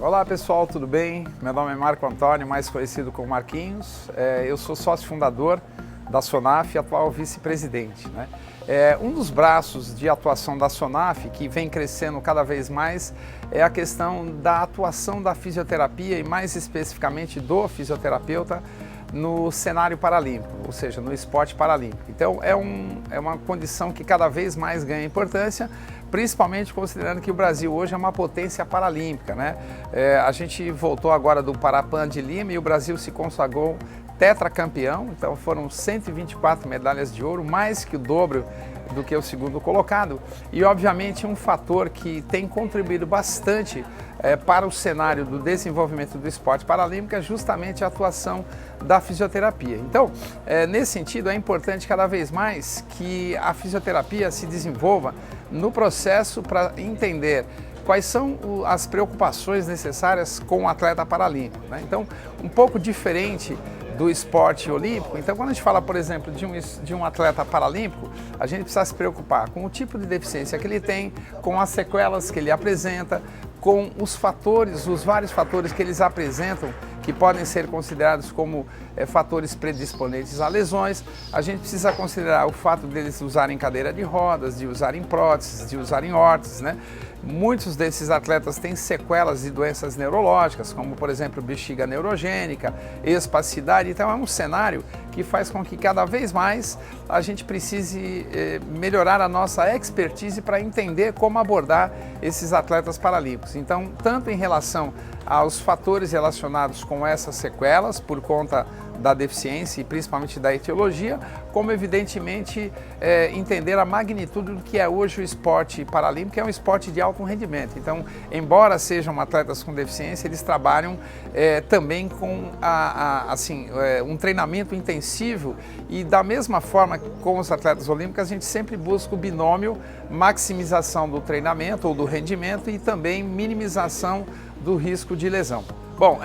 Olá pessoal, tudo bem? Meu nome é Marco Antônio, mais conhecido como Marquinhos. Eu sou sócio fundador da SONAF e atual vice-presidente, né? Um dos braços de atuação da SONAF, que vem crescendo cada vez mais, é a questão da atuação da fisioterapia e mais especificamente do fisioterapeuta no cenário paralímpico, ou seja, no esporte paralímpico. Então é uma condição que cada vez mais ganha importância, principalmente considerando que o Brasil hoje é uma potência paralímpica, né? A gente voltou agora do Parapan de Lima e o Brasil se consagrou tetracampeão, então foram 124 medalhas de ouro, mais que o dobro do que o segundo colocado, e obviamente um fator que tem contribuído bastante para o cenário do desenvolvimento do esporte paralímpico é justamente a atuação da fisioterapia. Então, nesse sentido, é importante cada vez mais que a fisioterapia se desenvolva no processo para entender quais são as preocupações necessárias com o atleta paralímpico, né? Então, um pouco diferente do esporte olímpico. Então, quando a gente fala, por exemplo, de um atleta paralímpico, a gente precisa se preocupar com o tipo de deficiência que ele tem, com as sequelas que ele apresenta, com os vários fatores que eles apresentam, que podem ser considerados como fatores predisponentes a lesões. A gente precisa considerar o fato deles usarem cadeira de rodas, de usarem próteses, de usarem órteses, né? Muitos desses atletas têm sequelas de doenças neurológicas, como por exemplo bexiga neurogênica, espasticidade. Então é um cenário que faz com que cada vez mais a gente precise melhorar a nossa expertise para entender como abordar esses atletas paralímpicos. Então, tanto em relação aos fatores relacionados com essas sequelas, por conta da deficiência e principalmente da etiologia, como evidentemente entender a magnitude do que é hoje o esporte paralímpico, que é um esporte de alto rendimento. Então, embora sejam atletas com deficiência, eles trabalham também com um treinamento intensivo, e da mesma forma com os atletas olímpicos, a gente sempre busca o binômio maximização do treinamento ou do rendimento e também minimização do risco de lesão. Bom,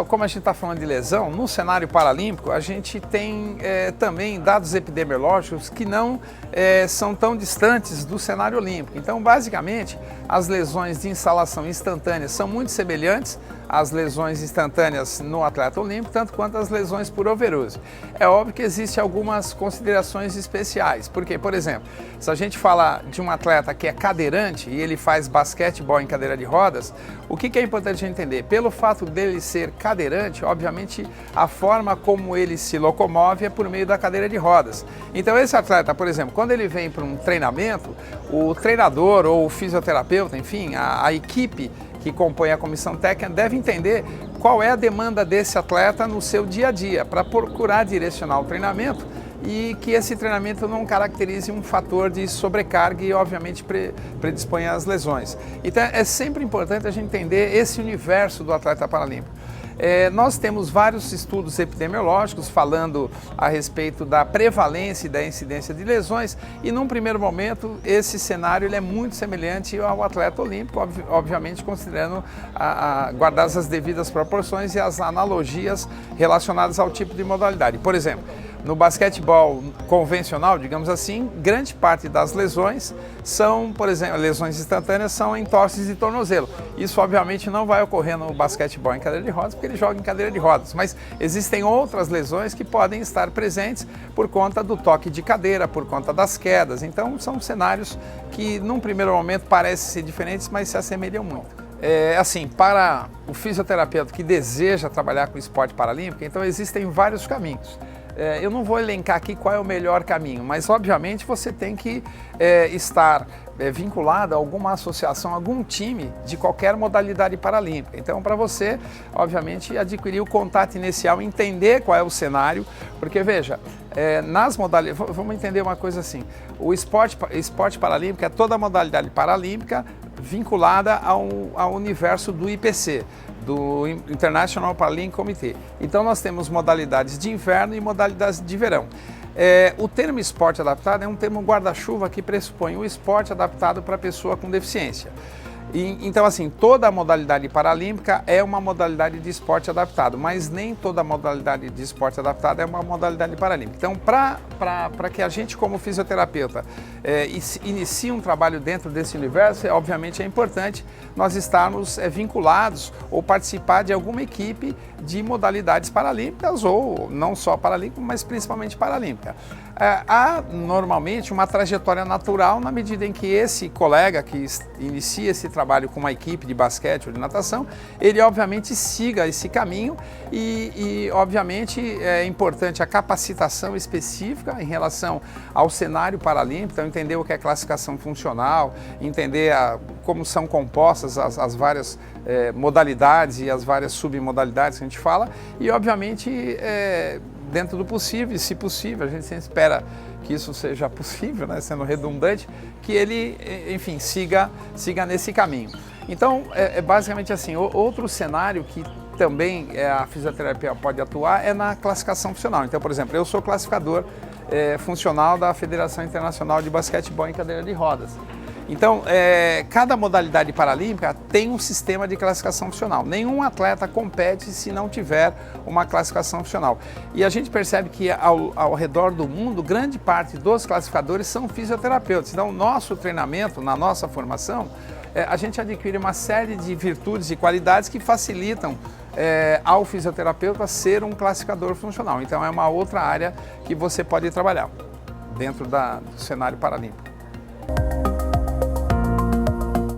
como a gente está falando de lesão, no cenário paralímpico a gente tem também dados epidemiológicos que não são tão distantes do cenário olímpico. Então, basicamente, as lesões de instalação instantânea são muito semelhantes às lesões instantâneas no atleta olímpico, tanto quanto as lesões por overuse. É óbvio que existem algumas considerações especiais, porque, por exemplo, se a gente falar de um atleta que é cadeirante e ele faz basquetebol em cadeira de rodas, o que é importante entender? Pelo fato dele ser cadeirante, obviamente a forma como ele se locomove é por meio da cadeira de rodas. Então esse atleta, por exemplo, quando ele vem para um treinamento, o treinador ou o fisioterapeuta, enfim, a equipe que compõe a comissão técnica deve entender qual é a demanda desse atleta no seu dia a dia, para procurar direcionar o treinamento e que esse treinamento não caracterize um fator de sobrecarga e, obviamente, predisponha às lesões. Então, é sempre importante a gente entender esse universo do atleta paralímpico. Nós temos vários estudos epidemiológicos falando a respeito da prevalência e da incidência de lesões, e num primeiro momento esse cenário ele é muito semelhante ao atleta olímpico, obviamente considerando guardadas as devidas proporções e as analogias relacionadas ao tipo de modalidade. Por exemplo, no basquetebol convencional, digamos assim, grande parte das lesões são, por exemplo, lesões instantâneas são entorses de tornozelo. Isso obviamente não vai ocorrer no basquetebol em cadeira de rodas, porque ele joga em cadeira de rodas, mas existem outras lesões que podem estar presentes por conta do toque de cadeira, por conta das quedas. Então são cenários que num primeiro momento parecem ser diferentes, mas se assemelham muito. Para o fisioterapeuta que deseja trabalhar com esporte paralímpico, então existem vários caminhos. Eu não vou elencar aqui qual é o melhor caminho, mas obviamente você tem que estar vinculado a alguma associação, algum time de qualquer modalidade paralímpica. Então, para você, obviamente, adquirir o contato inicial, entender qual é o cenário, porque veja, nas modalidades, vamos entender uma coisa assim, o esporte paralímpico é toda a modalidade paralímpica vinculada ao universo do IPC, do International Paralympic Committee. Então nós temos modalidades de inverno e modalidades de verão. O termo esporte adaptado é um termo guarda-chuva que pressupõe o esporte adaptado para a pessoa com deficiência. Então, assim, toda a modalidade paralímpica é uma modalidade de esporte adaptado, mas nem toda modalidade de esporte adaptado é uma modalidade paralímpica. Então, para que a gente, como fisioterapeuta, inicie um trabalho dentro desse universo, obviamente é importante nós estarmos vinculados ou participar de alguma equipe de modalidades paralímpicas, ou não só paralímpicas, mas principalmente paralímpica. Há normalmente uma trajetória natural na medida em que esse colega que inicia esse trabalho com uma equipe de basquete ou de natação, ele obviamente siga esse caminho e obviamente é importante a capacitação específica em relação ao cenário paralímpico, então entender o que é classificação funcional, entender como são compostas as várias modalidades e as várias submodalidades que a gente fala e obviamente dentro do possível, e se possível, a gente sempre espera que isso seja possível, né, sendo redundante, que ele, enfim, siga nesse caminho. Então, basicamente assim, outro cenário que também a fisioterapia pode atuar é na classificação funcional. Então, por exemplo, eu sou classificador funcional da Federação Internacional de Basquetebol em Cadeira de Rodas. Então, cada modalidade paralímpica tem um sistema de classificação funcional. Nenhum atleta compete se não tiver uma classificação funcional. E a gente percebe que ao redor do mundo, grande parte dos classificadores são fisioterapeutas. Então, nosso treinamento, na nossa formação, a gente adquire uma série de virtudes e qualidades que facilitam ao fisioterapeuta ser um classificador funcional. Então, é uma outra área que você pode trabalhar dentro do cenário paralímpico.